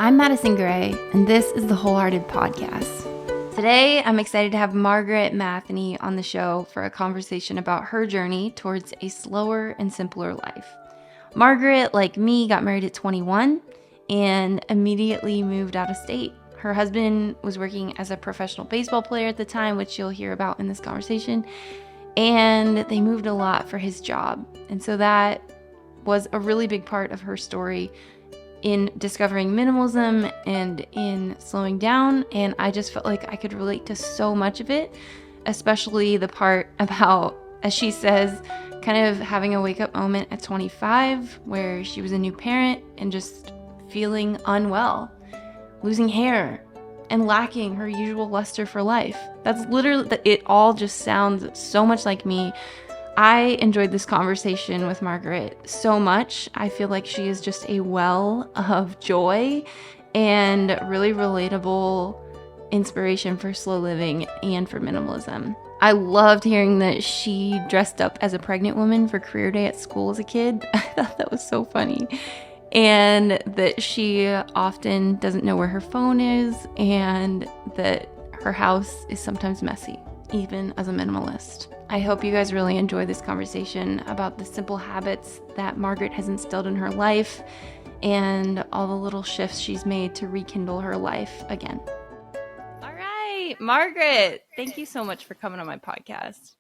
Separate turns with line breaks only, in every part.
I'm Madison Gray, and this is the Wholehearted podcast. Today, I'm excited to have Margaret Matheny on the show for a conversation about her journey towards a slower and simpler life. Margaret, like me, got married at 21 and immediately moved out of state. Her husband was working as a professional baseball player at the time, which you'll hear about in this conversation, and they moved a lot for his job. And so that was a really big part of her story in discovering minimalism and in slowing down. And I just felt like I could relate to so much of it, especially the part about, as she says, kind of having a wake up moment at 25 where she was a new parent and just feeling unwell, losing hair, and lacking her usual luster for life. That's literally, it all just sounds so much like me. I enjoyed this conversation with Margaret so much. I feel like she is just a well of joy and really relatable inspiration for slow living and for minimalism. I loved hearing that she dressed up as a pregnant woman for career day at school as a kid. I thought that was so funny. And that she often doesn't know where her phone is, and that her house is sometimes messy, even as a minimalist. I hope you guys really enjoy this conversation about the simple habits that Margaret has instilled in her life and all the little shifts she's made to rekindle her life again. All right, Margaret, thank you so much for coming on my podcast.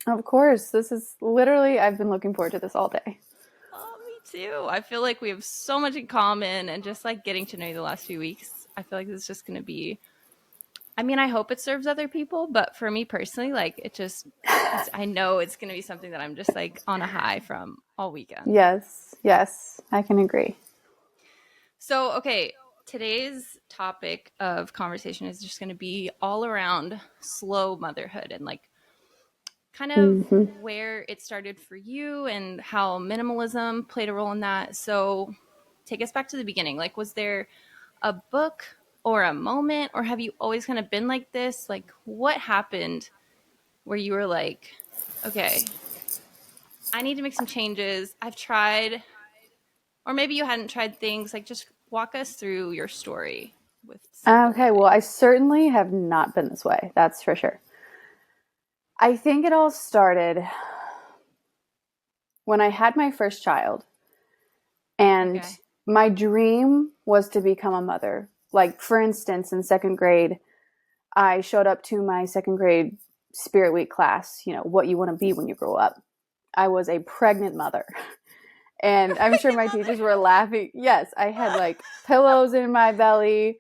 Of course. This is literally, I've been looking forward to this all day.
Oh, me too. I feel like we have so much in common, and just like getting to know you the last few weeks, I feel like this is just going to be, I mean, I hope it serves other people, but for me personally, like I know it's going to be something that I'm just like on a high from all weekend.
Yes, I can agree.
So, okay, today's topic of conversation is just going to be all around slow motherhood and like kind of where it started for you and how minimalism played a role in that. So take us back to the beginning. Like, was there a book or a moment, or have you always kind of been like this? Like, what happened where you were like, okay, I need to make some changes. I've tried, or maybe you hadn't tried things. Like, just walk us through your story with simple
Okay, well, I certainly have not been this way. That's for sure. I think it all started when I had my first child, and my dream was to become a mother. Like, for instance, in second grade, I showed up to my second grade Spirit Week class, what you want to be when you grow up. I was a pregnant mother. And I'm sure my teachers were laughing. Yes, I had like pillows in my belly,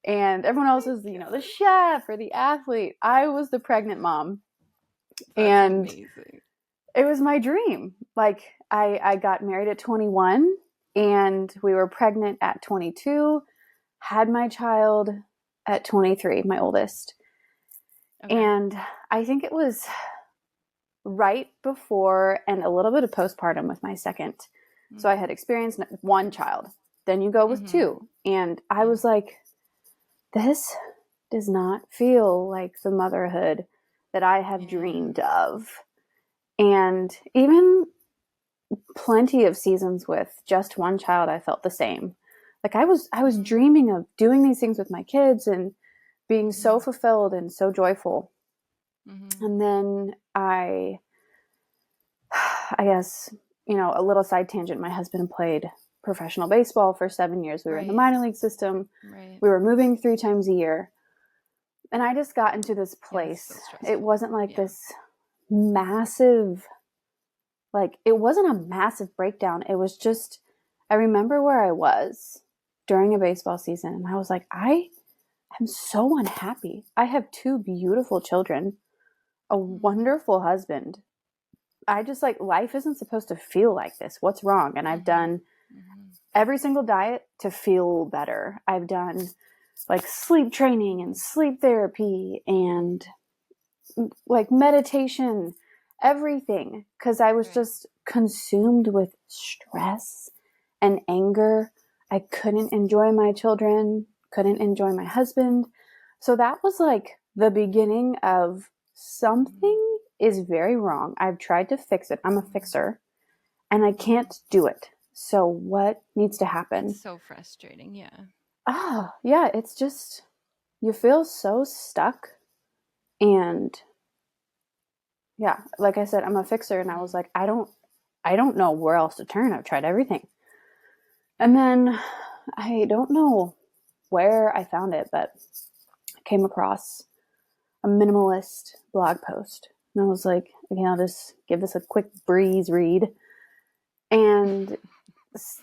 and everyone else was, the chef or the athlete. I was the pregnant mom.
That's
and
amazing.
It was my dream. Like, I got married at 21, and we were pregnant at 22, had my child at 23, my oldest. Okay. And I think it was right before and a little bit of postpartum with my second. Mm-hmm. So I had experienced one child. Then you go with two. And I was like, this does not feel like the motherhood that I have dreamed of. And even plenty of seasons with just one child, I felt the same. Like, I was dreaming of doing these things with my kids and being so fulfilled and so joyful. And then I guess, a little side tangent, my husband played professional baseball for 7 years. We were in the minor league system. Right. We were moving 3 times a year. And I just got into this place. So it wasn't like this massive, it wasn't a massive breakdown. It was just, I remember where I was during a baseball season, and I was like, I am so unhappy. I have 2 beautiful children, a wonderful husband. I just life isn't supposed to feel like this. What's wrong? And I've done every single diet to feel better. I've done sleep training and sleep therapy and meditation, everything. 'Cause I was just consumed with stress and anger. I couldn't enjoy my children, couldn't enjoy my husband. So that was the beginning of something is very wrong. I've tried to fix it. I'm a fixer, and I can't do it. So what needs to happen?
It's so frustrating. Yeah.
Yeah, it's just, you feel so stuck. And yeah, like I said, I'm a fixer, and I was like, I don't know where else to turn. I've tried everything. And then I don't know where I found it, but I came across a minimalist blog post. And I was like, okay, I'll just give this a quick breeze read. And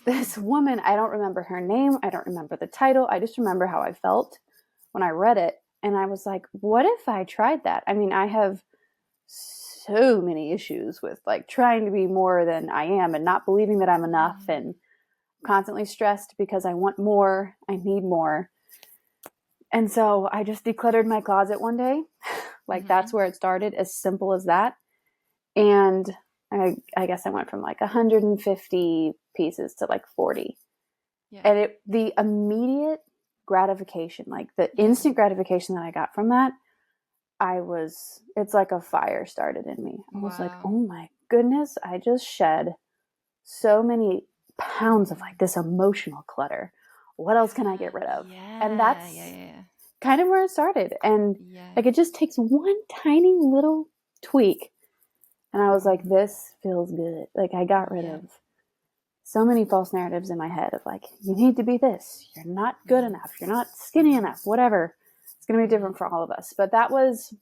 this woman, I don't remember her name, I don't remember the title, I just remember how I felt when I read it. And I was like, what if I tried that? I mean, I have so many issues with like trying to be more than I am and not believing that I'm enough, and constantly stressed because I want more, I need more. And so I just decluttered my closet one day. Like that's where it started, as simple as that. And I guess I went from like 150 pieces to like 40.
Yeah.
And the immediate gratification, like the instant gratification that I got from that, it's like a fire started in me. I was like,
Wow.
oh my goodness, I just shed so many pounds of like this emotional clutter. What else can I get rid of? And
Yeah.
that's
Yeah.
kind of where it started. And
Yeah.
like it just takes one tiny little tweak. And I was like, this feels good. Like I got rid of so many false narratives in my head of like, you need to be this, you're not good enough, you're not skinny enough, whatever. It's going to be different for all of us. But that was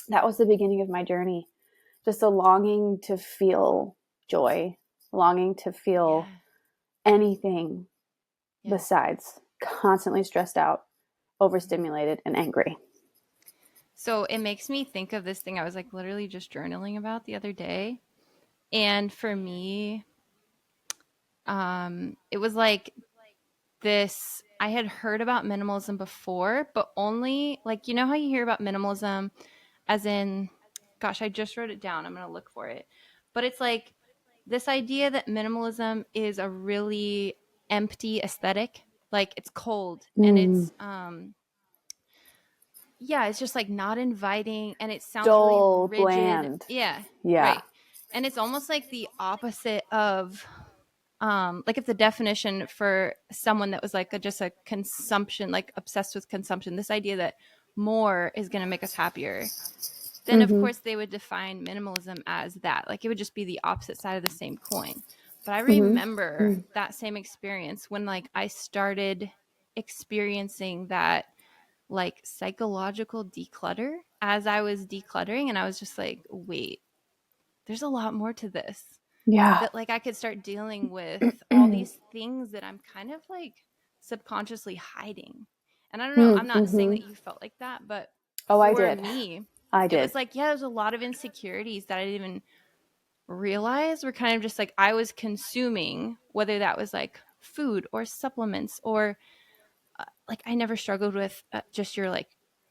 the beginning of my journey. Just a longing to feel joy, longing to feel anything besides constantly stressed out, overstimulated, and angry.
So it makes me think of this thing I was like literally just journaling about the other day. And for me, it was like this, I had heard about minimalism before, but only like, you know how you hear about minimalism as in, gosh, I just wrote it down. I'm going to look for it. But it's like this idea that minimalism is a really empty aesthetic. Like it's cold and
Mm.
it's just like not inviting and it sounds really
Dull,
rigid.
bland.
Yeah,
Yeah.
right. And it's almost like the opposite of like if the definition for someone that was like just a consumption, like obsessed with consumption, this idea that more is going to make us happier, then of
Mm-hmm.
course they would define minimalism as that. Like it would just be the opposite side of the same coin. But I remember
Mm-hmm.
that same experience when like I started experiencing that like psychological declutter as I was decluttering, and I was just like, wait, there's a lot more to this,
Yeah.
that like I could start dealing with all these things that I'm kind of like subconsciously hiding. And I don't know, I'm not saying
Mm-hmm.
that you felt like that, but
Oh, I
for
did.
me,
I
it
did.
was like, there's a lot of insecurities that I didn't even realize were kind of just like I was consuming, whether that was like food or supplements or like I never struggled with just your like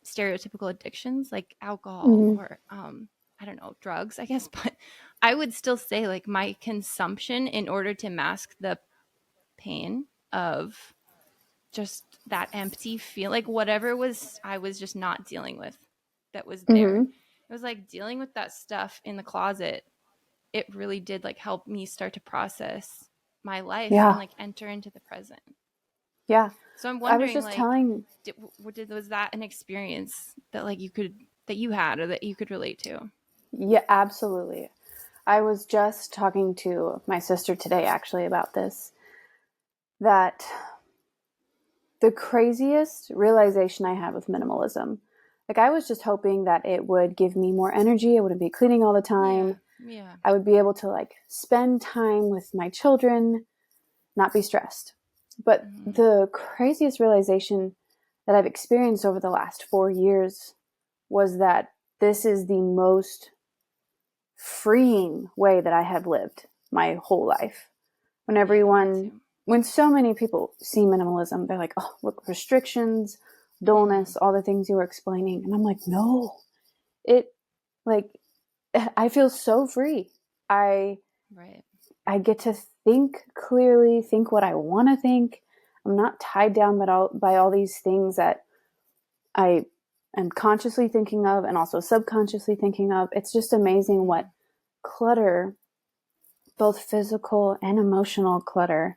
stereotypical addictions like alcohol
Mm-hmm.
or I don't know, drugs, I guess, but I would still say like my consumption in order to mask the pain of just that empty feel, like whatever was I was just not dealing with that was there.
Mm-hmm.
It was like dealing with that stuff in the closet. It really did like help me start to process my life and
Yeah.
like enter into the present.
Yeah.
So I'm
I was
wondering,
just
like,
telling,
was that an experience that like you had or that you could relate to?
yeah, absolutely. I was just talking to my sister today actually about this, that the craziest realization I had with minimalism, like I was just hoping that it would give me more energy. I wouldn't be cleaning all the
Yeah,
time.
yeah,
I would be able to like spend time with my children, not be stressed. But
mm-hmm.
the craziest realization that I've experienced over the last 4 years was that this is the most freeing way that I have lived my whole life. When
Yeah, me
everyone,
too.
when so many people see minimalism, they're like, oh, look, restrictions,
Mm-hmm.
dullness, all the things you were explaining. And I'm like, no, it, like, I feel so free. I
Right.
I get to think clearly, think what I want to think. I'm not tied down by all these things that I am consciously thinking of and also subconsciously thinking of. It's just amazing
Mm-hmm.
what clutter, both physical and emotional clutter,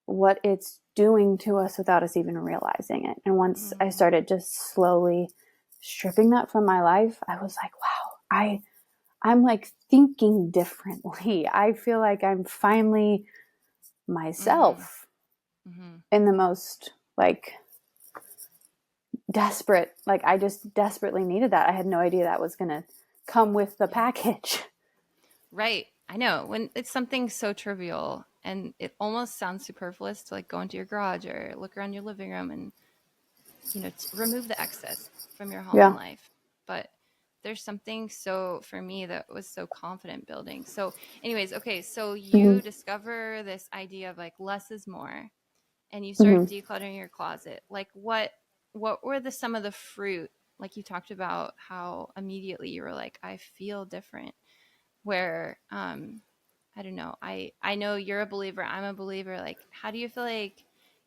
what it's doing to us without us even realizing it. And once I started just slowly stripping that from my life, I was like, wow, I'm like thinking differently. I feel like I'm finally myself in the most like desperate, like I just desperately needed that. I had no idea that was going to come with the package.
Right. I know, when it's something so trivial and it almost sounds superfluous to like go into your garage or look around your living room and, you know, remove the excess from your home and
Yeah.
life. But there's something so, for me, that was so confident building. So anyways, okay, so you discover this idea of like less is more, and you start decluttering your closet. Like what were some of the fruit, like you talked about how immediately you were like, I feel different, where I don't know, I know you're a believer, I'm a believer. Like, how do you feel like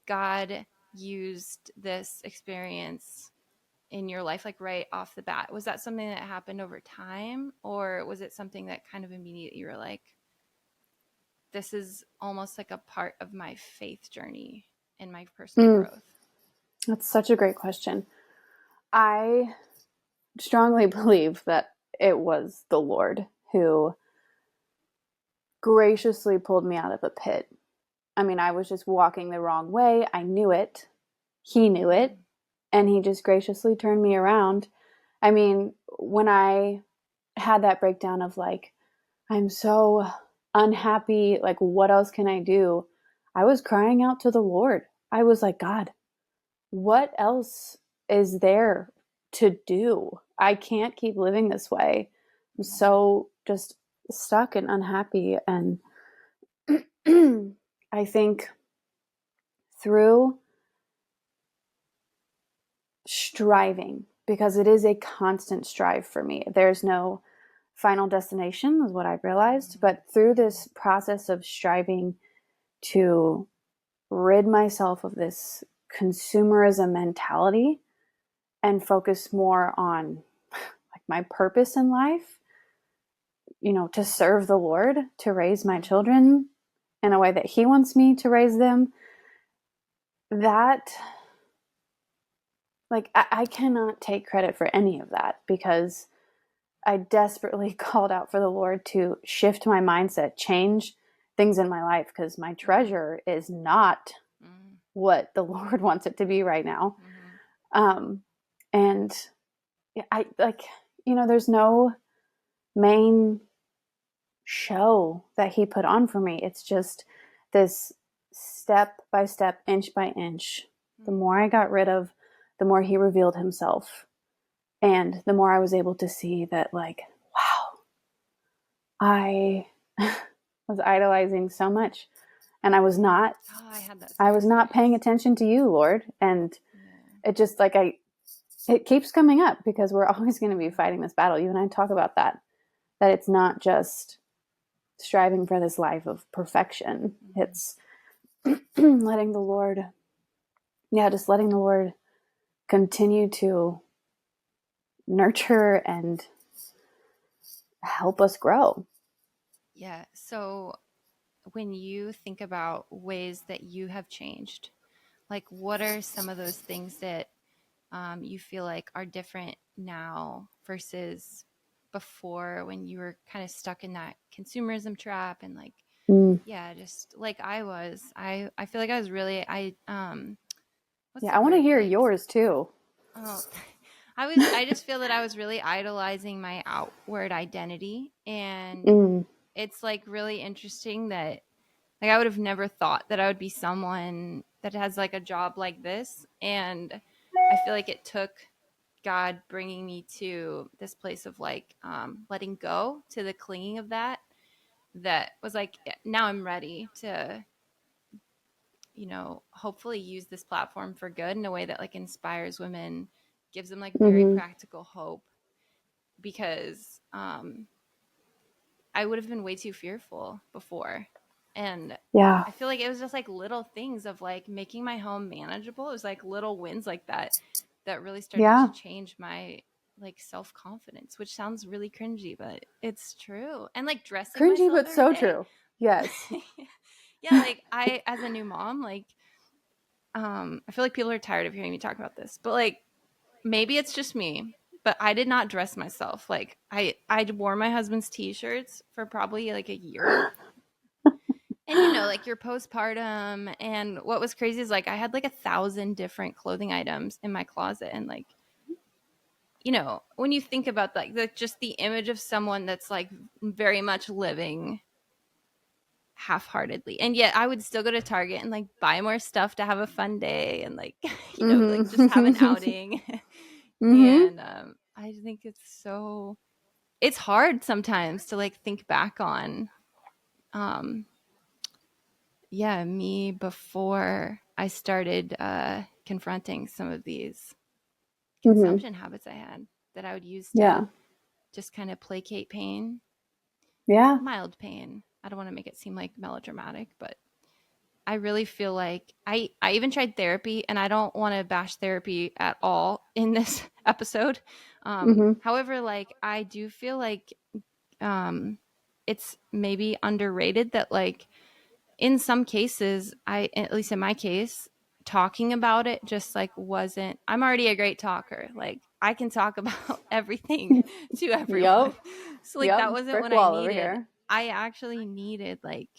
God used this experience in your life, like right off the bat? Was that something that happened over time, or was it something that kind of immediately you were like, this is almost like a part of my faith journey and my personal growth?
That's such a great question. I strongly believe that it was the Lord who graciously pulled me out of a pit. I mean, I was just walking the wrong way. I knew it. He knew it. And he just graciously turned me around. I mean, when I had that breakdown of like, I'm so unhappy, like, what else can I do? I was crying out to the Lord. I was like, God, what else is there to do? I can't keep living this way. I'm so just stuck and unhappy. And I think through striving, because it is a constant strive for me, there's no final destination, is what I realized. But through this process of striving to rid myself of this consumerism mentality and focus more on like my purpose in life, you know, to serve the Lord, to raise my children in a way that he wants me to raise them, that like I cannot take credit for any of that, because I desperately called out for the Lord to shift my mindset, change things in my life, because my treasure is not what the Lord wants it to be right now. And I like, you know, there's no main show that he put on for me. It's just this step by step, inch by inch. The more I got rid of, the more he revealed himself. And the more I was able to see that, like, wow, I was idolizing so much. And I was not, I was not paying attention to you, Lord. And it just like, it keeps coming up, because we're always going to be fighting this battle. You and I talk about that it's not just striving for this life of perfection. It's letting the Lord, just letting the Lord continue to nurture and help us grow.
Yeah. So when you think about ways that you have changed, like what are some of those things that you feel like are different now versus before, when you were kind of stuck in that consumerism trap and like, just like I feel like I was really, what's the
I want to
word?
hear
Like,
yours too.
oh, I just feel that I was really idolizing my outward identity. And it's like really interesting that like I would have never thought that I would be someone that has like a job like this. And I feel like it took God bringing me to this place of like letting go, to the clinging of that was like, now I'm ready to, you know, hopefully use this platform for good in a way that like inspires women, gives them like very practical hope, because I would have been way too fearful before. And I feel like it was just like little things of like making my home manageable. It was like little wins like that really started to change my like self-confidence, which sounds really cringy, but it's true. And like dressing
Cringy,
myself
but
every
so
day.
true. Yes.
Yeah, like I, as a new mom, like I feel like people are tired of hearing me talk about this, but like maybe it's just me, but I did not dress myself. Like I wore my husband's t-shirts for probably like a year. And you know, like you're postpartum, and what was crazy is like I had like 1,000 different clothing items in my closet, and like, you know, when you think about like just the image of someone that's like very much living half-heartedly, and yet I would still go to Target and like buy more stuff to have a fun day and like you know, like just have an
Mm-hmm.
outing.
Mm-hmm.
And I think it's hard sometimes to like think back on um yeah, me before I started confronting some of these
Mm-hmm.
consumption habits I had that I would use to
Yeah.
just kind of placate pain,
Yeah.
mild pain. I don't want to make it seem like melodramatic, but I really feel like I even tried therapy, and I don't want to bash therapy at all in this episode.
Mm-hmm.
However, like I do feel like um, it's maybe underrated that like in some cases, I, at least in my case, talking about it just like wasn't, I'm already a great talker. Like I can talk about everything to everyone.
Yep.
So like
Yep.
that wasn't
Brick
what I
wall over
needed.
here.
I actually needed like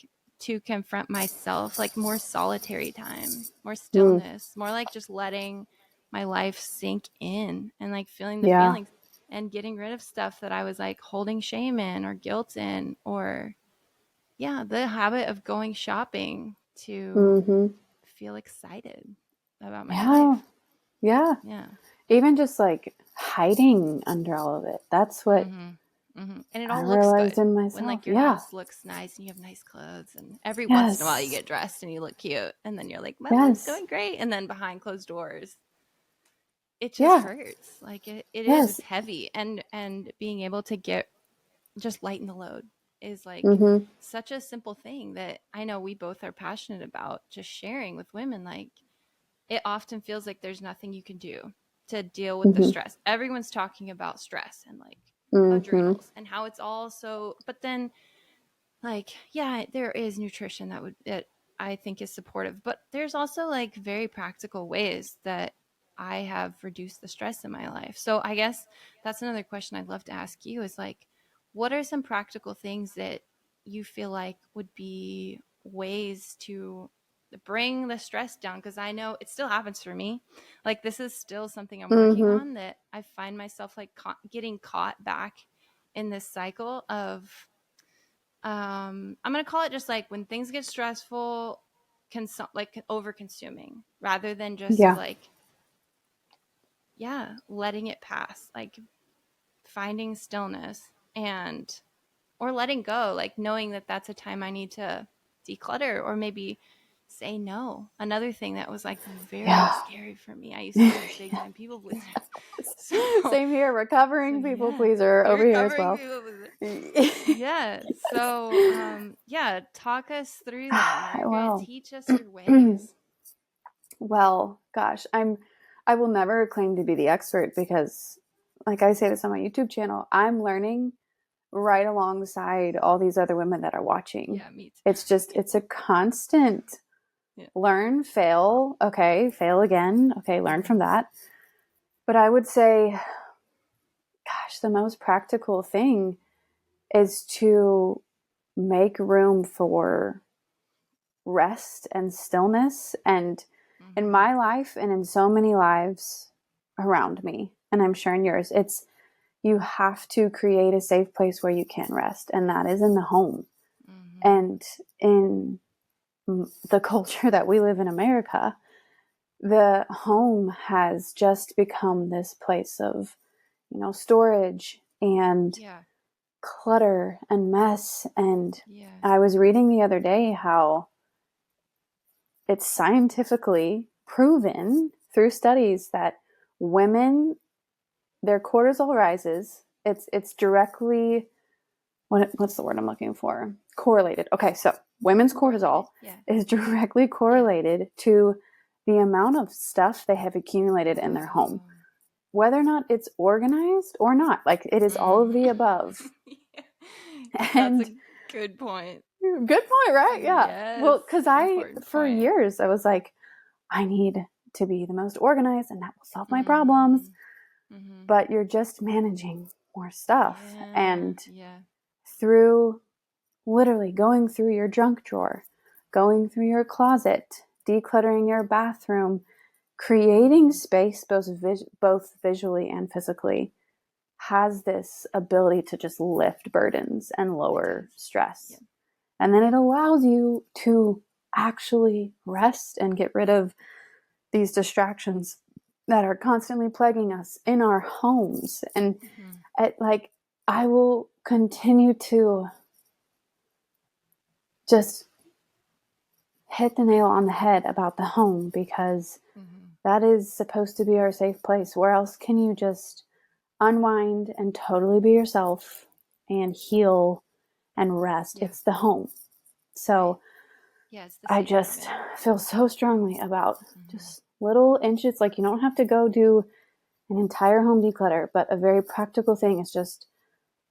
to confront myself, like more solitary time, more
Mm.
stillness, more like just letting my life sink in and like feeling the
Yeah.
feelings and getting rid of stuff that I was like holding shame in or guilt in, or yeah, the habit of going shopping to
Mm-hmm.
feel excited about my
Yeah.
life.
Yeah.
Yeah.
Even just like hiding under all of it. That's what
And it
I
all looks
realized
good
in
when
myself.
like your
Yeah.
house looks nice and you have nice clothes, and every once in a while you
Yes.
get dressed and you look cute, and then you're like, my life's
Yes.
going great, and then behind closed doors it just
Yeah.
hurts. Like it is,
Yes.
it's heavy, and being able to get just lighten the load is like
Mm-hmm.
such a simple thing that I know we both are passionate about just sharing with women. Like it often feels like there's nothing you can do to deal with the
Mm-hmm.
stress. Everyone's talking about stress and like
Mm-hmm.
adrenals and how it's all so, but then like, yeah, there is nutrition that I think is supportive, but there's also like very practical ways that I have reduced the stress in my life. So I guess that's another question I'd love to ask you is like, what are some practical things that you feel like would be ways to bring the stress down? Because I know it still happens for me. Like this is still something I'm working
Mm-hmm.
on, that I find myself like getting caught back in this cycle of I'm gonna call it just like when things get stressful, like over consuming rather than just
Yeah.
like, yeah, letting it pass, like finding stillness and or letting go, like knowing that that's a time I need to declutter or maybe say no. Another thing that was like very
Yeah.
scary for me, I used to be a big time people pleaser. so
Same here.
so
Recovering people
yeah,
pleaser over here as
recovering
well.
people pleaser. Yeah. So, yeah, talk us through that, Margaret.
Well,
Teach us your ways.
well, gosh, I will never claim to be the expert because, like I say this on my YouTube channel, I'm learning right alongside all these other women that are watching.
Yeah, me too.
It's just, it's a constant
Yeah.
learn, fail, okay, fail again, okay, learn from that. But I would say, gosh, the most practical thing is to make room for rest and stillness, and in
Mm-hmm.
my life and in so many lives around me, and I'm sure in yours, it's you have to create a safe place where you can rest, and that is in the home.
Mm-hmm.
And in the culture that we live in, America, the home has just become this place of, storage and
Yeah.
clutter and mess. And
Yeah.
I was reading the other day how it's scientifically proven through studies that women, their cortisol rises. It's directly, what's the word I'm looking for? Correlated. Okay, so women's cortisol
Correlated. Yeah.
is directly correlated to the amount of stuff they have accumulated in their home,
Oh.
whether or not it's organized or not. Like it is all of the
Mm-hmm.
above.
Yeah. That's a
And
good point.
good point, right? Yeah.
Yes.
Well, because I,
Important
for
point.
years, I was like, I need to be the most organized and that will solve my problems.
Mm-hmm.
But you're just managing more stuff.
Yeah.
And
Yeah.
through literally going through your junk drawer, going through your closet, decluttering your bathroom, creating space both visually and physically has this ability to just lift burdens and lower stress.
Yeah.
And then it allows you to actually rest and get rid of these distractions that are constantly plaguing us in our homes. And like, I will continue to just hit the nail on the head about the home, because that is supposed to be our safe place. Where else can you just unwind and totally be yourself and heal and rest?
Yeah.
It's the home. So
yeah, it's the
I
safe
just
haven.
feel so strongly about just little inches. Like, you don't have to go do an entire home declutter, but a very practical thing is just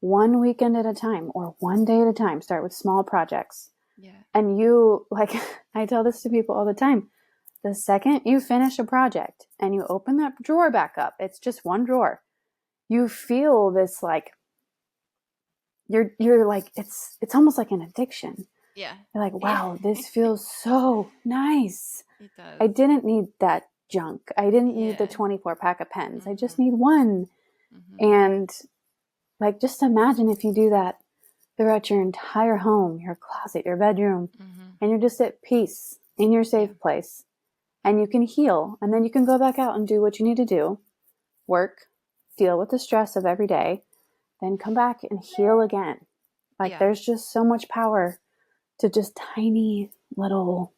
one weekend at a time or one day at a time. Start with small projects.
Yeah.
And you, like, I tell this to people all the time. The second you finish a project and you open that drawer back up, it's just one drawer. You feel this, like, you're like, it's almost like an addiction.
Yeah.
You're like, wow, this feels so nice.
It does.
I didn't need that junk. I didn't need the
Yeah.
24 pack of pens. I just need one. And like, just imagine if you do that throughout your entire home, your closet, your bedroom, and you're just at peace in your safe place, and you can heal, and then you can go back out and do what you need to do, work, deal with the stress of every day, then come back and heal again. Like, there's just so much power to just tiny little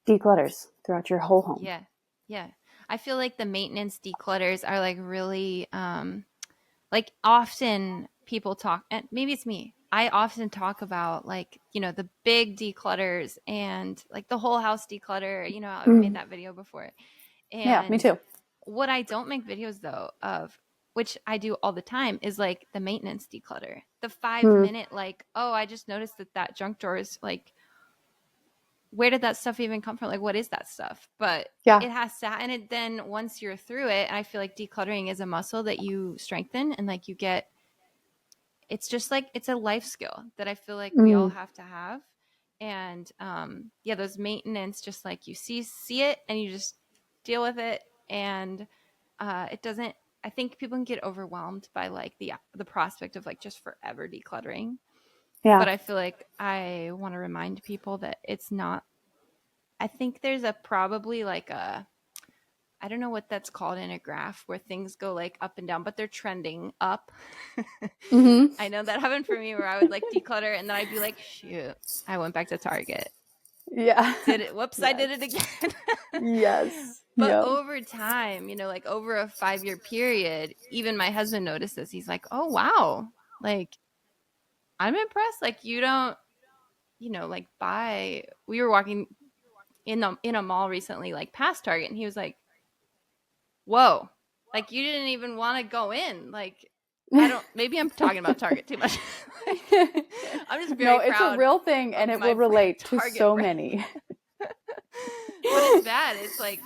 declutters throughout your whole home.
Yeah. Yeah. I feel like the maintenance declutters are like really, like, often people talk, and maybe it's me. I often talk about, like, the big declutters and like the whole house declutter. I've made that video before.
Yeah, me
And
too.
what I don't make videos though of, which I do all the time, is like the maintenance declutter. The 5 minute, like, oh, I just noticed that junk drawer is like, where did that stuff even come from? Like, what is that stuff? But it has to, and then once you're through it, I feel like decluttering is a muscle that you strengthen, and like you get, it's just like, it's a life skill that I feel like we all have to have. And yeah, those maintenance, just like you see it and you just deal with it. And it doesn't, I think people can get overwhelmed by like the prospect of like just forever decluttering.
Yeah.
But I feel like I want to remind people that it's not, I think there's probably like I don't know what that's called in a graph where things go like up and down, but they're trending up. I know that happened for me, where I would like declutter and then I'd be like, shoot, I went back to Target.
Yeah.
Did it. Whoops, I did it again.
Yes.
But
Yep.
over time, like over a 5-year period, even my husband noticed this. He's like, oh, wow. Like, I'm impressed. Like, you don't, like we were walking in a mall recently, like past Target, and he was like, whoa, like, you didn't even want to go in. Like, maybe I'm talking about Target too much. Like, I'm just very
no, it's
proud
a real thing, and it will relate to so
brand.
many.
But it's bad. It's like,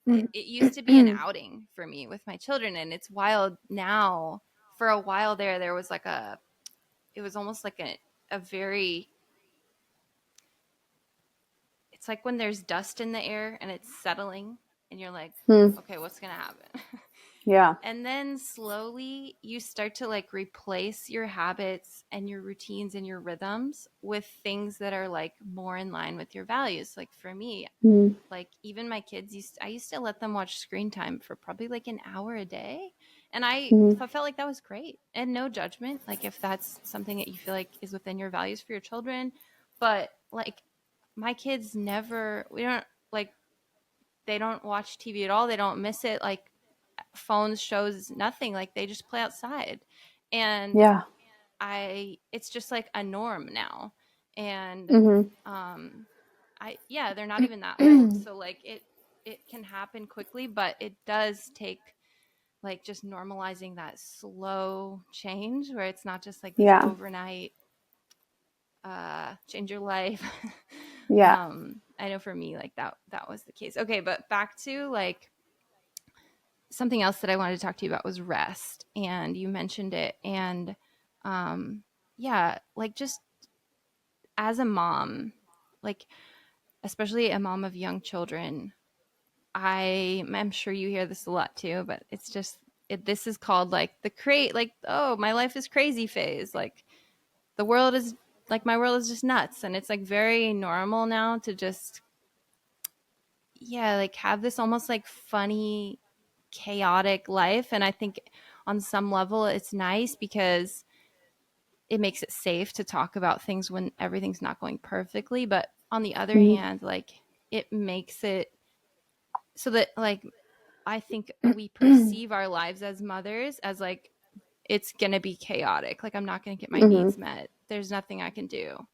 it used to be an outing for me with my children, and it's wild now. For a while there was like it was almost like a very, it's like when there's dust in the air and it's settling and you're like, okay, what's gonna happen?
Yeah.
And then slowly you start to like replace your habits and your routines and your rhythms with things that are like more in line with your values. Like for me, like even my kids I used to let them watch screen time for probably like an hour a day. And I felt like that was great, and no judgment. Like if that's something that you feel like is within your values for your children, but like my kids we don't like, they don't watch TV at all. They don't miss it. Like phones, shows, nothing. Like they just play outside. And
yeah.
It's just like a norm now. And they're not even that old. So like it can happen quickly, but it does take like just normalizing that slow change, where it's not just like these overnight change your life
Yeah.
I know for me, like that was the case. Okay, but back to like something else that I wanted to talk to you about was rest, and you mentioned it, and yeah, like just as a mom, like especially a mom of young children, I'm sure you hear this a lot too, but it's just this is called like the like, oh, my life is crazy phase. Like the world is like my world is just nuts, and it's like very normal now to just like have this almost like funny chaotic life. And I think on some level it's nice because it makes it safe to talk about things when everything's not going perfectly, but on the other
Mhm.
hand, like it makes it so that like I think we perceive our lives as mothers as like it's going to be chaotic. Like I'm not going to get my
Mhm.
needs met. There's nothing I can do.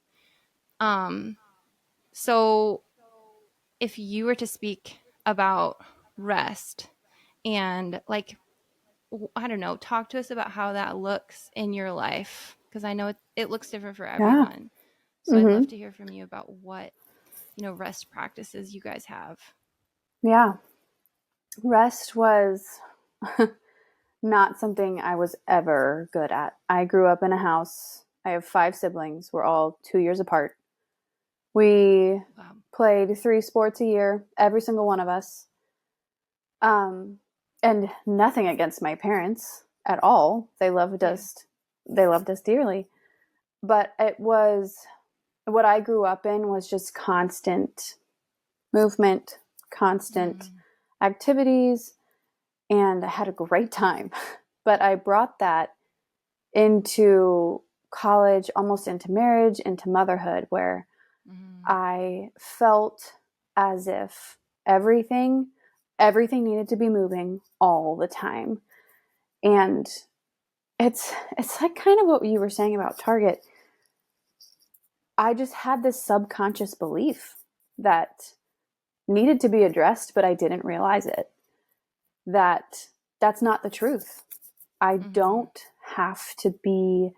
Um so if you were to speak about rest and like I don't know, talk to us about how that looks in your life because I know it looks different for
Yeah.
everyone. So I'd love
Mhm.
to hear from you about what, rest practices you guys have.
Yeah. Rest was not something I was ever good at. I grew up in a house. I have 5 siblings. We're all 2 years apart. We
Wow.
played 3 sports a year, every single one of us. Um, and nothing against my parents at all. They loved
Yeah.
us. They loved us dearly. But it was what I grew up in was just constant movement, constant activities, and I had a great time. But I brought that into college, almost into marriage, into motherhood, where I felt as if everything needed to be moving all the time. And it's like kind of what you were saying about Target. I just had this subconscious belief that needed to be addressed, but I didn't realize it. That's not the truth. I don't have to be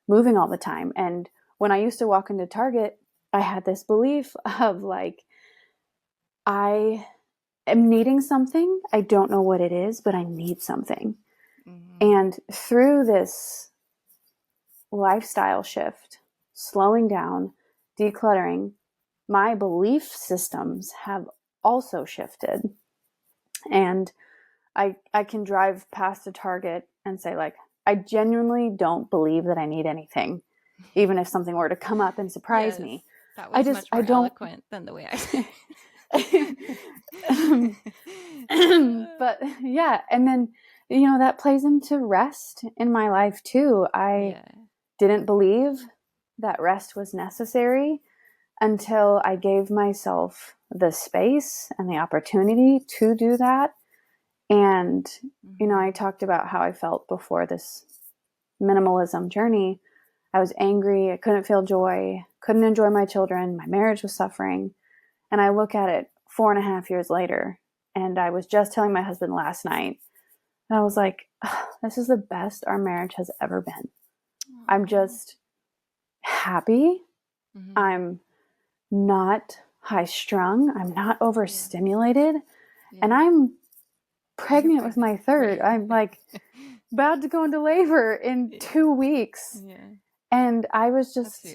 moving all the time. And when I used to walk into Target, I had this belief of like, I am needing something. I don't know what it is, but I need something. And through this lifestyle shift, slowing down, decluttering, my belief systems have also shifted. And I can drive past a Target and say, like, I genuinely don't believe that I need anything, even if something were to come up and surprise me.
That was much more
I don't.
eloquent than the way I said it.
But yeah, and then that plays into rest in my life too. I didn't believe that rest was necessary until I gave myself the space and the opportunity to do that. And I talked about how I felt before this minimalism journey. I was angry, I couldn't feel joy, couldn't enjoy my children, my marriage was suffering. And I look at it 4.5 years later, and I was just telling my husband last night, and I was like, this is the best our marriage has ever been. I'm just happy. I'm not high strong. I'm not overstimulated. And I'm pregnant with my third. I'm like about to go into labor in 2 weeks. And I was just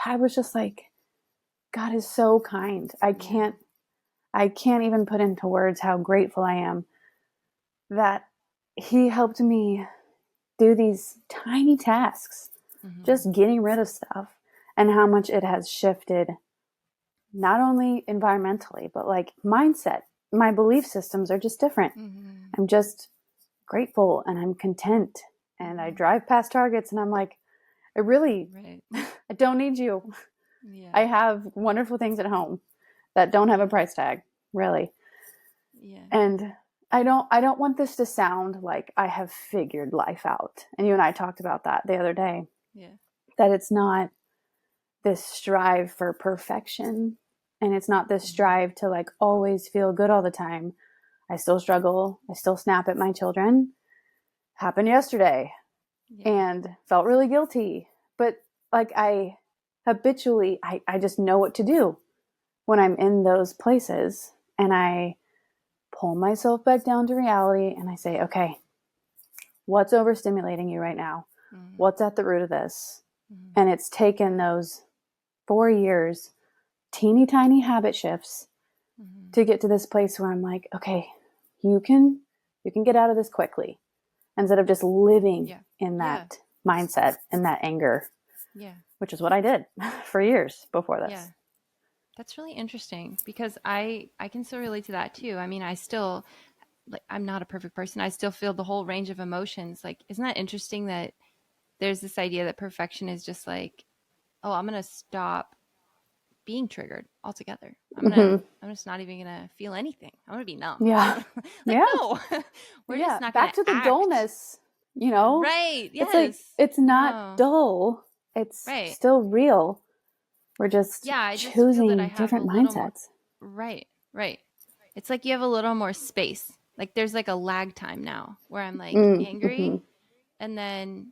I was just like, God is so kind. I can't even put into words how grateful I am that he helped me do these tiny tasks, just getting rid of stuff, and how much it has shifted not only environmentally, but like mindset. My belief systems are just different. I'm just grateful and I'm content. And I drive past Targets and I'm like, I don't need you. I have wonderful things at home that don't have a price tag, really. And I don't want this to sound like I have figured life out. And you and I talked about that the other day. That it's not this strive for perfection, and it's not this strive to like always feel good all the time. I still struggle. I still snap at my children. Happened yesterday and felt really guilty. But like I habitually, I just know what to do when I'm in those places, and I pull myself back down to reality and I say, okay, what's overstimulating you right now?
Mm-hmm.
What's at the root of this?
Mm-hmm.
And it's taken those 4 years, teeny tiny habit shifts
Mm-hmm.
to get to this place where I'm like, okay, you can get out of this quickly, instead of just living in that mindset and that anger.
Yeah.
Which is what I did for years before this.
Yeah. That's really interesting, because I can still relate to that too. I mean, I still, like, I'm not a perfect person. I still feel the whole range of emotions. Like, isn't that interesting that there's this idea that perfection is just like, oh, I'm going to stop being triggered altogether. I'm just not even going to feel anything. I'm going to be numb.
Yeah.
Like,
Yeah.
no, we're just not going
Back
to
to the
act.
dullness,
Right.
It's
Yes.
like, it's not
No.
dull. It's
Right.
still real. We're just
I just feel that I
choosing
have a
different
little more.
mindsets.
Right. It's like you have a little more space. Like, there's like a lag time now where I'm like angry, and then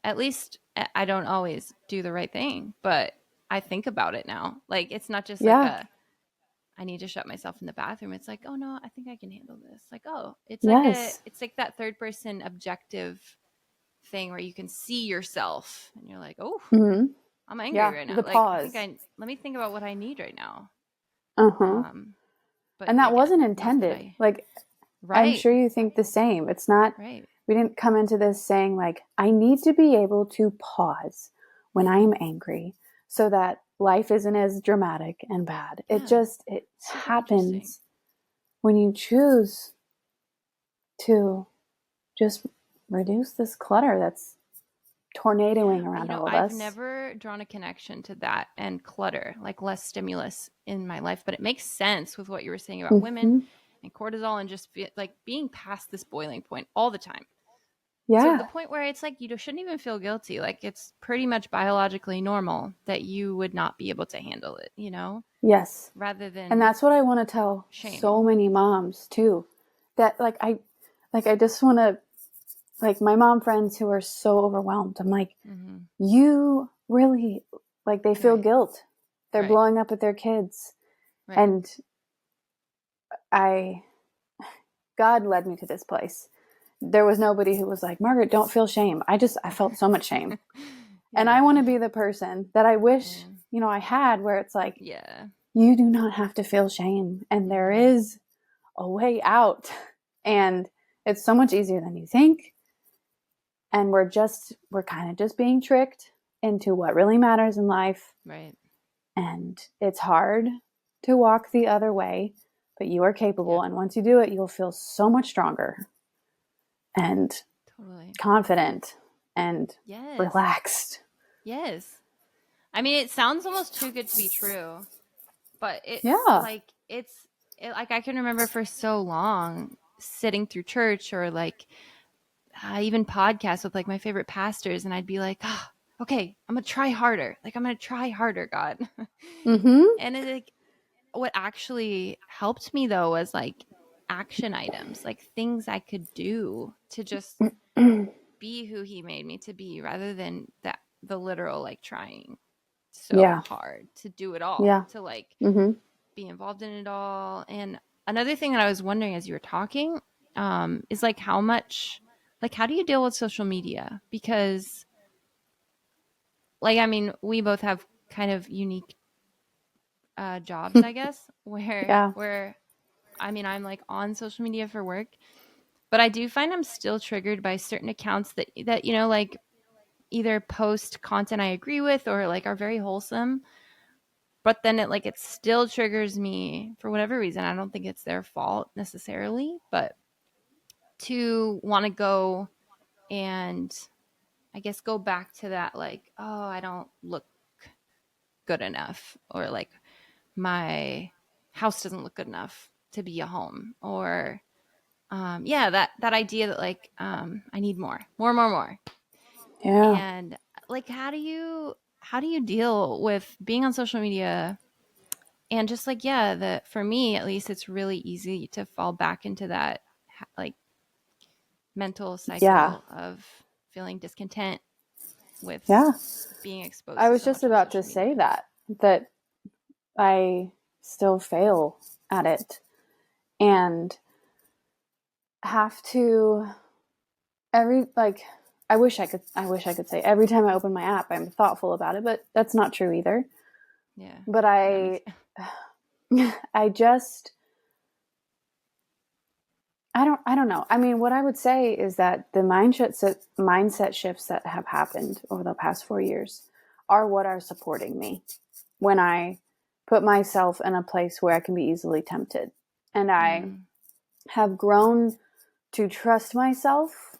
at least I don't always do the right thing, but I think about it now. Like, it's not just like I need to shut myself in the bathroom. It's like, oh no, I think I can handle this. Like, oh, it's like that third person objective thing where you can see yourself and you're like, oh, I'm angry right now.
The
Like,
pause.
let me think about what I need right now. But
and that
again,
wasn't
not that
intended. Like, I'm
right.
sure you think the same. It's not,
Right.
we didn't come into this saying like, I need to be able to pause when I am angry so that life isn't as dramatic and bad. It happens when you choose to just reduce this clutter that's tornadoing around all of us.
I've never drawn a connection to that and clutter, like less stimulus in my life, but it makes sense with what you were saying about women and cortisol and just being past this boiling point all the time.
Yeah.
To the point where it's like, you shouldn't even feel guilty. Like, it's pretty much biologically normal that you would not be able to handle it,
Yes.
Rather than,
and that's what I want to tell so many moms too, that I just want to, like, my mom friends who are so overwhelmed, I'm like, you really, like, they feel guilt. They're blowing up at their kids. And God led me to this place. There was nobody who was like, Margaret, don't feel shame. I felt so much shame. And I want to be the person that I wish, I had, where it's like, you do not have to feel shame. And there is a way out. And it's so much easier than you think. And we're kind of just being tricked into what really matters in life.
Right.
And it's hard to walk the other way, but you are capable. And once you do it, you'll feel so much stronger and confident and relaxed.
Yes. I mean, it sounds almost too good to be true, but like I can remember for so long sitting through church or like even podcasts with like my favorite pastors, and I'd be like, oh, okay, I'm gonna try harder. Like, I'm gonna try harder, God. And it's like, what actually helped me though was like action items, like things I could do to just be who He made me to be, rather than the literal like trying so hard to do it all, to like be involved in it all. And another thing that I was wondering as you were talking is like, how do you deal with social media? Because, like, I mean, we both have kind of unique jobs, I guess, where I mean, I'm like on social media for work, but I do find I'm still triggered by certain accounts that like either post content I agree with or like are very wholesome, but then it still triggers me for whatever reason. I don't think it's their fault necessarily, but to want to go and I guess go back to that, like, oh, I don't look good enough, or like my house doesn't look good enough to be a home, or that idea that like I need more. And like, how do you deal with being on social media? And just like, that for me at least, it's really easy to fall back into that like mental cycle of feeling discontent with
Yeah.
being exposed
I
to
was
so
just
much on
about to
social
say
media.
that I still fail at it and have to I wish I could say every time I open my app I'm thoughtful about it, but that's not true either.
Yeah.
But
Yeah,
I just I don't know. I mean, what I would say is that the mindset shifts that have happened over the past 4 years are what are supporting me when I put myself in a place where I can be easily tempted. And I have grown to trust myself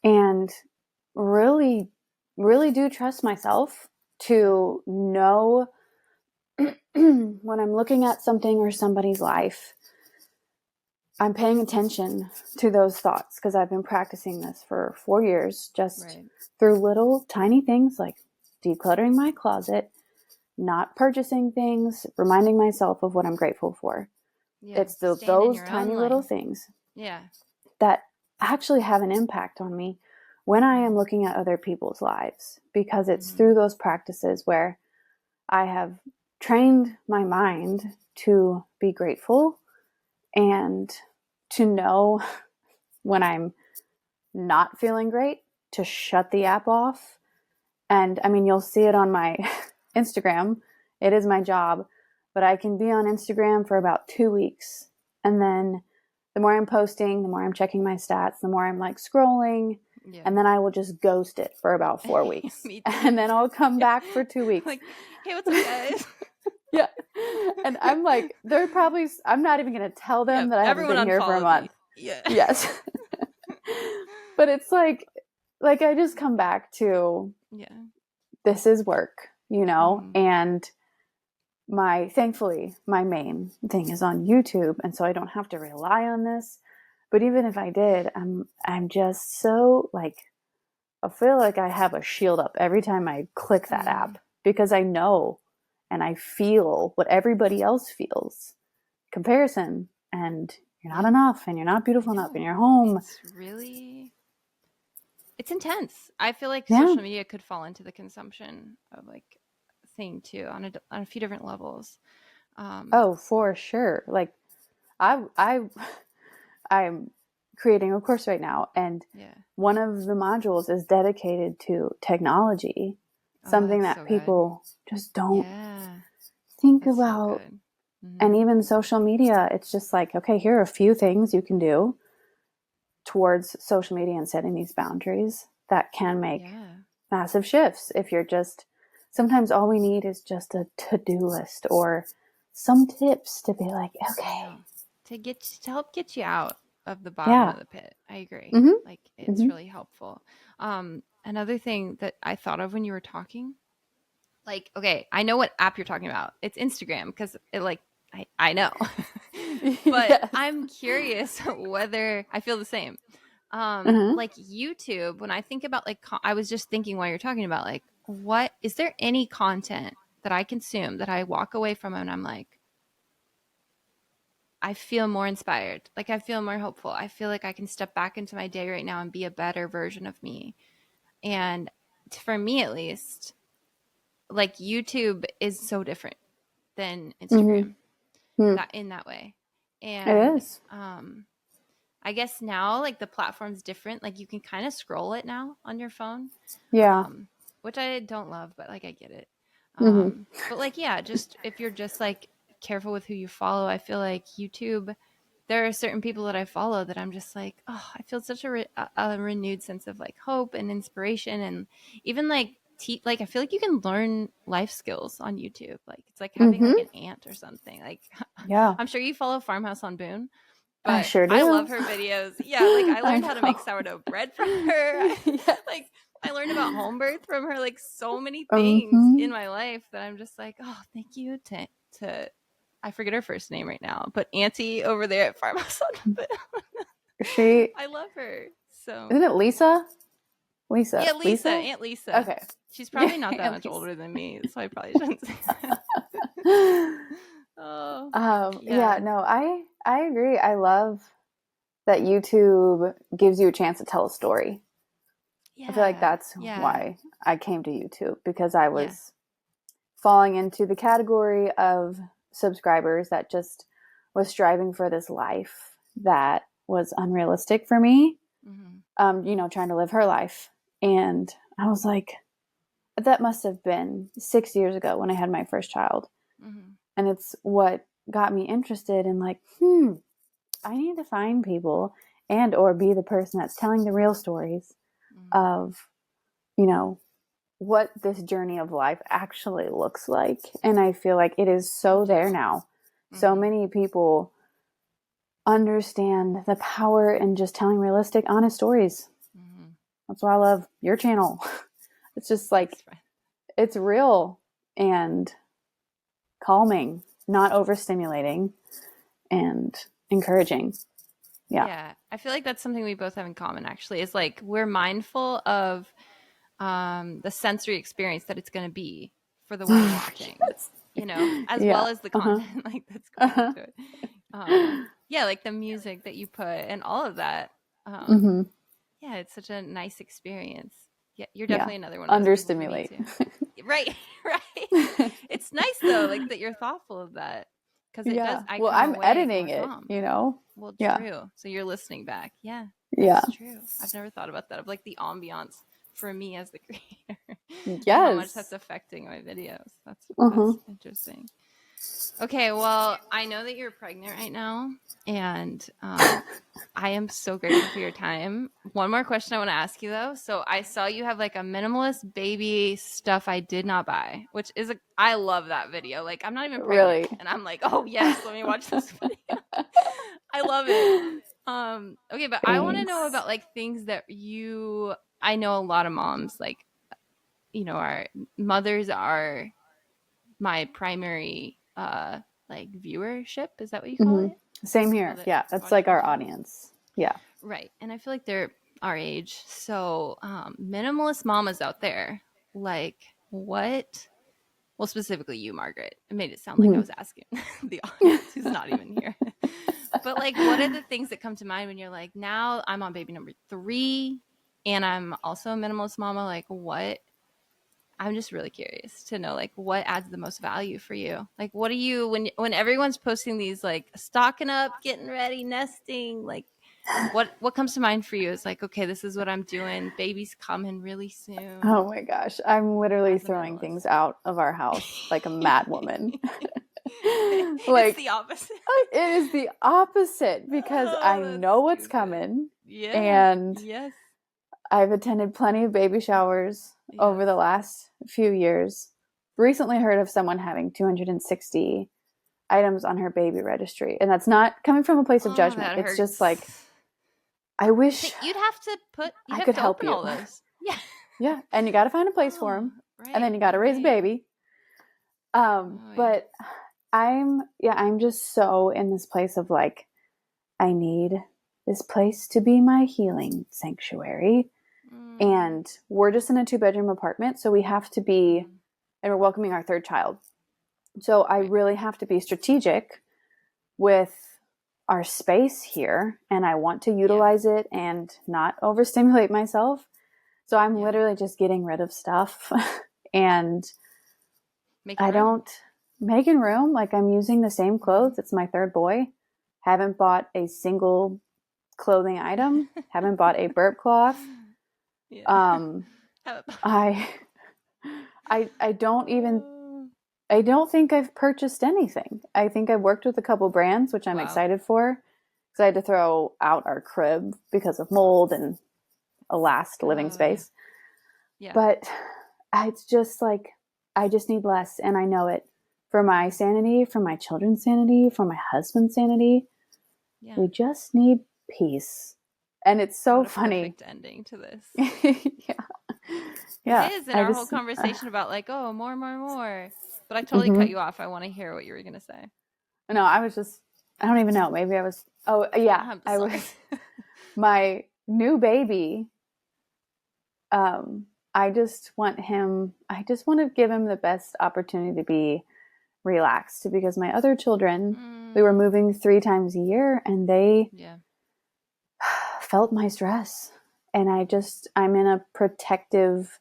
and really, really do trust myself to know when I'm looking at something or somebody's life, I'm paying attention to those thoughts because I've been practicing this for 4 years, just through little tiny things like decluttering my closet, not purchasing things, reminding myself of what I'm grateful for.
Yeah.
It's
Staying in
those
your
tiny
own
little
lane.
things
Yeah.
that actually have an impact on me when I am looking at other people's lives, because it's through those practices where I have trained my mind to be grateful and to know when I'm not feeling great to shut the app off. And I mean, you'll see it on my Instagram. It is my job, but I can be on Instagram for about 2 weeks. And then the more I'm posting, the more I'm checking my stats, the more I'm like scrolling.
Yeah.
And then I will just ghost it for about 4 weeks. And then I'll come back for 2 weeks.
Like, hey, what's up, guys?
Yeah. And I'm like, I'm not even going to tell them that I haven't been here for a month.
Yeah.
Yes. But it's like I just come back to, this is work, and thankfully my main thing is on YouTube. And so I don't have to rely on this. But even if I did, I'm just so I feel like I have a shield up every time I click that app, because I know and I feel what everybody else feels. Comparison, and you're not enough, and you're not beautiful enough, and you're home.
It's intense. I feel like social media could fall into the consumption of thing too on a few different levels.
Oh, for sure. Like I'm creating a course right now, and one of the modules is dedicated to technology, something that people just don't think about. And even social media, it's just like, okay, here are a few things you can do towards social media and setting these boundaries that can make massive shifts. If you're just, sometimes all we need is just a to-do list or some tips to be like, okay,
to help get you out of the bottom of the pit. I agree. It's really helpful. Another thing that I thought of when you were talking, okay, I know what app you're talking about. It's Instagram, because I know. But I'm curious whether I feel the same. Like YouTube, when I think about I was just thinking while you're talking about what is there any content that I consume that I walk away from and I'm like, I feel more inspired. I feel more hopeful. I feel like I can step back into my day right now and be a better version of me. And for me, at least, YouTube is so different than Instagram that in that way. And
it is.
I guess now the platform's different. You can kind of scroll it now on your phone.
Yeah.
Which I don't love, but I get it. But just if you're just careful with who you follow, I feel like YouTube, there are certain people that I follow that I'm just like, oh, I feel such a renewed sense of hope and inspiration, and even I feel like you can learn life skills on YouTube. It's like having an aunt or something.
Yeah,
I'm sure you follow Farmhouse on Boone. But
I sure do.
I love her videos. Yeah, I learned how to make sourdough bread from her. I learned about home birth from her. So many things in my life that I'm just like, oh, thank you to I forget her first name right now, but Auntie over there at Farmhouse on Boone. I love her. So
isn't it Lisa?
Yeah, Lisa, Aunt Lisa.
Okay.
She's probably not that much older than me, so I probably shouldn't say that.
No, I agree. I love that YouTube gives you a chance to tell a story. I feel like
Yeah.
that's
Yeah.
why I came to YouTube, because I
Yeah.
was falling into the category of subscribers that just was striving for this life that was unrealistic for me. Trying to live her life. And I was like, that must have been 6 years ago when I had my first child. And it's what got me interested in like, I need to find people and or be the person that's telling the real stories of, what this journey of life actually looks like. And I feel like it is so there now. So many people understand the power in just telling realistic, honest stories. That's why I love your channel. It's just like, it's real and calming, not overstimulating, and encouraging.
Yeah. I feel like that's something we both have in common, actually, is like we're mindful of the sensory experience that it's going to be for the one watching,
Yes.
as well as the content like that's going into it. Like the music that you put and all of that. Yeah, it's such a nice experience. Yeah, you're definitely another one of those people for me too. Right, right. It's nice though, like that you're thoughtful of that, because it does. I
Well,
come
I'm
away
editing
going,
it,
well,
Yeah.
true. So you're listening back. Yeah,
Yeah.
that's true. I've never thought about that, of like the ambiance for me as the creator and how much that's
Yes.
affecting my videos. That's
Uh-huh.
interesting. Okay, well, I know that you're pregnant right now, and I am so grateful for your time. One more question I want to ask you though. So I saw you have like a minimalist baby stuff I did not buy, which is I love that video. Like I'm not even pregnant,
Really?
and I'm like, oh yes, let me watch this video. I love it. Okay, but I want to know
Thanks.
about like things that I know a lot of moms like, our mothers are my primary like viewership. Is that what you call it?
Same
People
here.
that
Yeah, that's
watch
like
my
our
channel.
audience. Yeah.
Right. And I feel like they're our age. So minimalist mamas out there, like what? Well, specifically you, Margaret. It made it sound like I was asking the audience who's not even here. But like, what are the things that come to mind when you're like, now I'm on baby number 3 and I'm also a minimalist mama? Like what? I'm just really curious to know like what adds the most value for you. Like what do you when everyone's posting these like stocking up, getting ready, nesting, like what comes to mind for you is like, okay, this is what I'm doing. Baby's coming really soon.
Oh my gosh. I'm literally
As a
throwing
minimalist.
things out of our house like a mad woman.
It's
Like,
the opposite.
it is the opposite because I
That's
know what's
stupid.
coming.
Yeah.
And
Yes.
I've attended plenty of baby showers
Yes.
over the last few years. Recently heard of someone having 260 items on her baby registry. And that's not coming from a place of judgment.
That
It's
hurts.
just like, I wish
You'd have to
I could help
open
you.
all those. Yeah.
Yeah. And you got to find a place for them.
Right.
And then you got to raise a baby. But I'm just so in this place of like, I need this place to be my healing sanctuary. And we're just in a 2-bedroom apartment. So we have to be, and we're welcoming our 3rd child. So I really have to be strategic with our space here. And I want to utilize it and not overstimulate myself. So I'm literally just getting rid of stuff and making room. Like I'm using the same clothes. It's my 3rd boy. Haven't bought a single clothing item. Haven't bought a burp cloth. I don't think I've purchased anything. I think I've worked with a couple brands, which I'm excited for, because I had to throw out our crib because of mold and a last living space. Yeah. But it's just like, I just need less, and I know it. For my sanity, for my children's sanity, for my husband's sanity, we just need peace. And it's so funny.
Perfect ending to this.
Yeah.
It is in our whole conversation about like, oh, more. But I totally cut you off. I want to hear what you were going to say.
No, I don't even know. Maybe I was, I was, my new baby, I just want to give him the best opportunity to be relaxed, because my other children, we were moving 3 times a year and they felt my stress And I'm in a protective,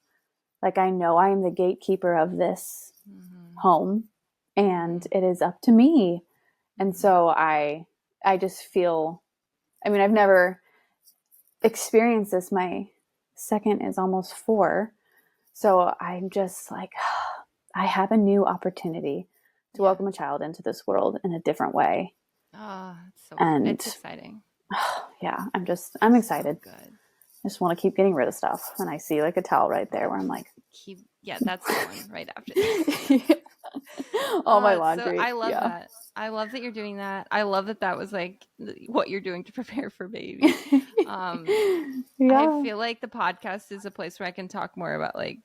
like, I know I am the gatekeeper of this home, and it is up to me. And so I just feel, I mean, I've never experienced this. My second is almost 4. So I'm just like, I have a new opportunity to welcome a child into this world in a different way.
Oh,
It's
exciting.
Yeah, I'm excited.
So good.
I just want to keep getting rid of stuff. And I see like a towel right there where I'm like,
that's the one right after this.
All my laundry.
So I love that. I love that you're doing that. I love that was like what you're doing to prepare for baby. I feel like the podcast is a place where I can talk more about like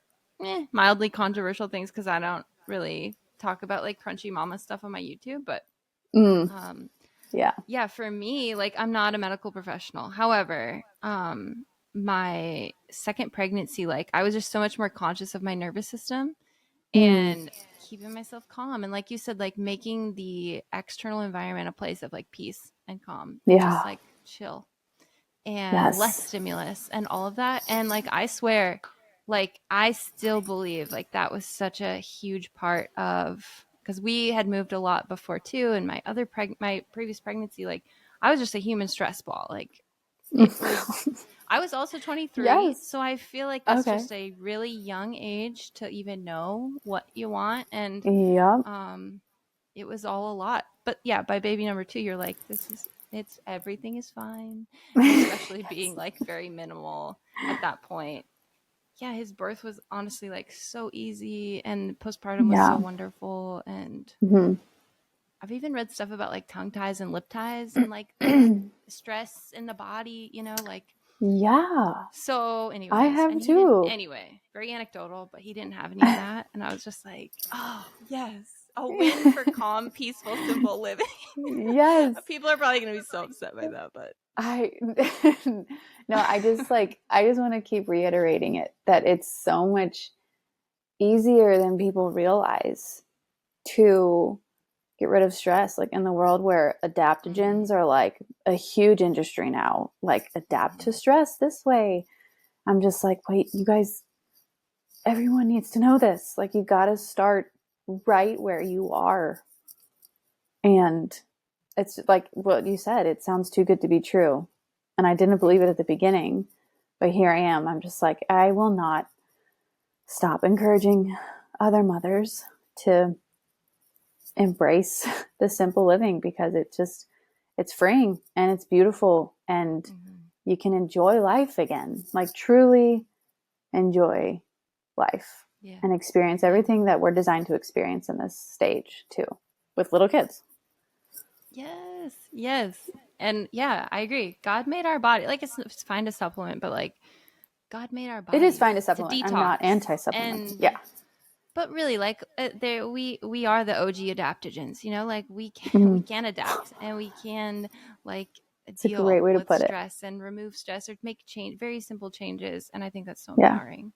mildly controversial things, because I don't really talk about like crunchy mama stuff on my YouTube. But for me, like, I'm not a medical professional. However, my second pregnancy, like, I was just so much more conscious of my nervous system and keeping myself calm. And like you said, like making the external environment a place of like peace and calm, and just like chill and less stimulus and all of that. And like, I swear, like, I still believe like that was such a huge part of, because we had moved a lot before too. And my my previous pregnancy, like, I was just a human stress ball. Like, it was, I was also 23. So I feel like that's just a really young age to even know what you want. And it was all a lot. But yeah, by baby number 2, you're like, everything is fine. And especially being like very minimal at that point. Yeah, his birth was honestly like so easy, and postpartum was so wonderful. And I've even read stuff about like tongue ties and lip ties and like stress in the body, you know, like. So anyways,
I have too.
Anyway, very anecdotal, but he didn't have any of that. And I was just like, oh, yes. A win for calm, peaceful, simple living.
Yes.
People are probably going to be so upset by that, but
no, I just want to keep reiterating it, that it's so much easier than people realize to get rid of stress. Like, in the world where adaptogens are like a huge industry now, like, adapt to stress this way. I'm just like, wait, you guys, everyone needs to know this. Like, you got to start right where you are. And it's like what you said, it sounds too good to be true. And I didn't believe it at the beginning, but here I am. I'm just like, I will not stop encouraging other mothers to embrace the simple living, because it's freeing and it's beautiful, and you can enjoy life again, like truly enjoy life and experience everything that we're designed to experience in this stage too, with little kids.
Yes. And yeah, I agree. God made our body, like, it's fine to supplement, but like, God made our body.
It is fine to supplement. I'm not anti-supplement.
But really, like, we are the OG adaptogens, you know, like we can adapt, and we can like deal with stress and remove stress or make very simple changes. And I think that's so empowering.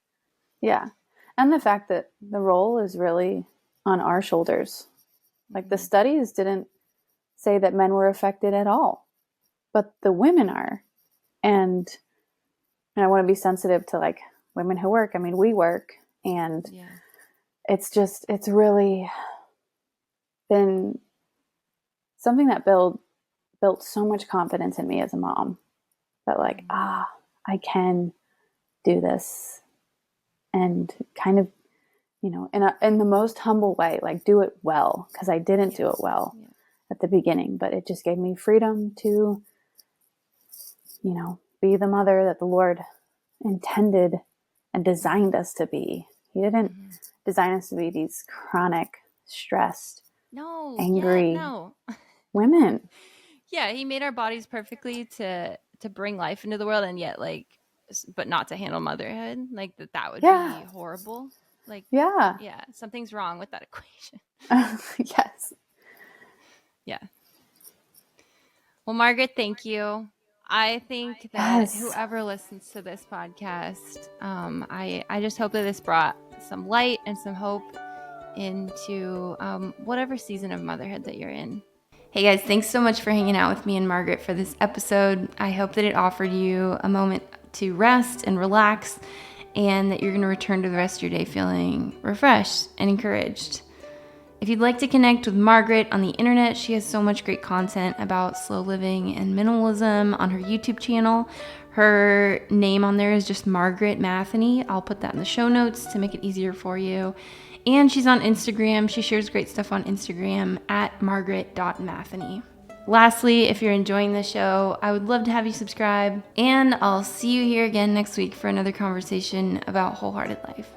Yeah. And the fact that the role is really on our shoulders. Like, the studies didn't say that men were affected at all, but the women are. And I want to be sensitive to like women who work. I mean, we work, and it's really been something that built so much confidence in me as a mom, that like, I can do this, and kind of, you know, in the most humble way, like, do it well, because I didn't do it well at the beginning, but it just gave me freedom to, you know, be the mother that the Lord intended and designed us to be. He didn't design us to be these chronic, stressed, angry women.
Yeah, he made our bodies perfectly to bring life into the world, and yet, like, but not to handle motherhood. Like, that would be horrible. Like, something's wrong with that equation.
Yes.
Yeah. Well, Margaret, thank you. I think that whoever listens to this podcast, I just hope that this brought some light and some hope into whatever season of motherhood that you're in. Hey guys, thanks so much for hanging out with me and Margaret for this episode. I hope that it offered you a moment to rest and relax, and that you're going to return to the rest of your day feeling refreshed and encouraged. If you'd like to connect with Margaret on the internet, she has so much great content about slow living and minimalism on her YouTube channel. Her name on there is just Margaret Matheny. I'll put that in the show notes to make it easier for you. And she's on Instagram. She shares great stuff on Instagram at margaret.matheny. Lastly, if you're enjoying the show, I would love to have you subscribe. And I'll see you here again next week for another conversation about wholehearted life.